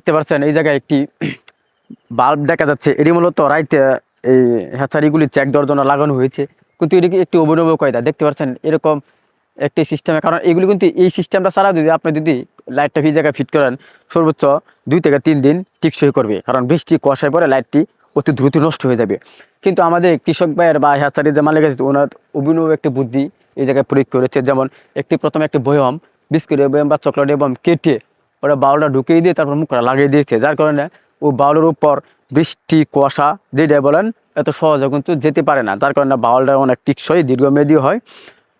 দেখতে পাচ্ছেন এই জায়গায় একটি বাল্ব দেখা যাচ্ছে, এটি মূলত রাইতে এই হ্যাচারিগুলি চেক দেওয়ার জন্য লাগানো হয়েছে, কিন্তু এটি একটি অভিনব কায়দা। দেখতে পাচ্ছেন এরকম একটি সিস্টেমে, কারণ এগুলি কিন্তু এই সিস্টেমটা ছাড়া যদি আপনি যদি লাইটটা এই জায়গায় ফিট করেন সর্বোচ্চ 2 থেকে 3 দিন টিকসই করবে, কারণ বৃষ্টি কুয়াশায় পরে লাইটটি অতি দ্রুত নষ্ট হয়ে যাবে। কিন্তু আমাদের কৃষক ভাইয়ের বা হ্যাচারি যে মালিক আছে ওনার অভিনব একটি বুদ্ধি এই জায়গায় প্রয়োগ করেছে। যেমন প্রথমে একটি বয়ম, বিস্কুটের বয়ম বা চকলেটের বয়ম কেটে ওরা বাউলটা ঢুকিয়ে দিয়ে তারপর মুখটা লাগিয়ে দিয়েছে, যার কারণে ও বাউলের উপর বৃষ্টি কুয়াশা যেটাই বলেন এত সহজে কিন্তু যেতে পারে না, যার কারণে বাউলটা অনেক টিকসই দীর্ঘমেয়াদী হয়।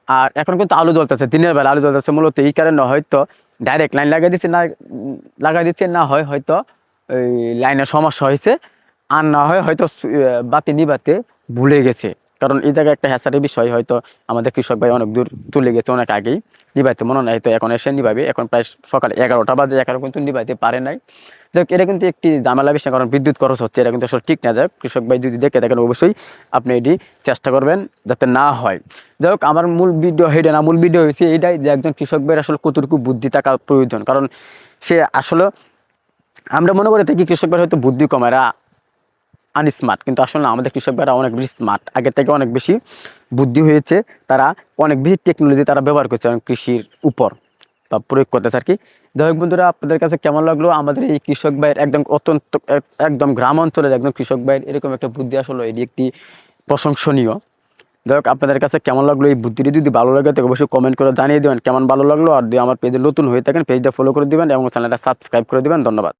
আর এখন কিন্তু আলু জ্বলতেছে, দিনের বেলা আলু জ্বলতেছে, মূলত এই কারণে হয়তো ডাইরেক্ট লাইন লাগাই দিচ্ছে না হয় হয়তো ওই লাইনের সমস্যা হয়েছে, আর না হয় হয়তো বাতি নিবাতে ভুলে গেছে। কারণ এই জায়গায় একটা হ্যাসারের বিষয়, হয়তো আমাদের কৃষক ভাই অনেক দূর চলে গেছে, অনেক আগেই নিবাইতে মনে নাই, তো এখন এসে নিবাবে। এখন প্রায় সকাল 11টা বাজে, এখন কিন্তু নিবাইতে পারে নাই। যাক, এটা কিন্তু একটি ঝামেলা বিষয়, কারণ বিদ্যুৎ খরচ হচ্ছে, এটা কিন্তু আসলে ঠিক না। যাক, কৃষক ভাই যদি দেখে থাকেন অবশ্যই আপনি এটি চেষ্টা করবেন যাতে না হয়। যাই হোক, আমার মূল ভিডিও হেডে না, মূল ভিডিও হয়েছে এইটাই যে একজন কৃষক ভাইয়ের আসলে কতটুকু বুদ্ধি থাকা প্রয়োজন। কারণ সে আসলে আমরা মনে করে থাকি কৃষক ভাই হয়তো বুদ্ধি কম, এরা আনস্মার্ট, কিন্তু আসলে আমাদের কৃষক ভাইরা অনেক বেশি স্মার্ট, আগে থেকে অনেক বেশি বুদ্ধি হয়েছে, তারা অনেক বেশি টেকনোলজি তারা ব্যবহার করছে কৃষির উপর বা প্রয়োগ করতেছে আর কি। যাই হোক বন্ধুরা, আপনাদের কাছে কেমন লাগলো আমাদের এই কৃষক ভাইয়ের একদম অত্যন্ত একদম গ্রাম অঞ্চলের একদম কৃষক ভাইয়ের এরকম একটা বুদ্ধি, আসলে এটি একটি প্রশংসনীয়। যাই হোক, আপনাদের কাছে কেমন লাগলো এই বুদ্ধিটি, যদি ভালো লাগে তো অবশ্যই কমেন্ট করে জানিয়ে দেবেন কেমন ভালো লাগলো। আর যদি আমার পেজে নতুন হয়ে থাকেন পেজটা ফলো করে দিবেন এবং চ্যানেলটা সাবস্ক্রাইব করে দিবেন। ধন্যবাদ।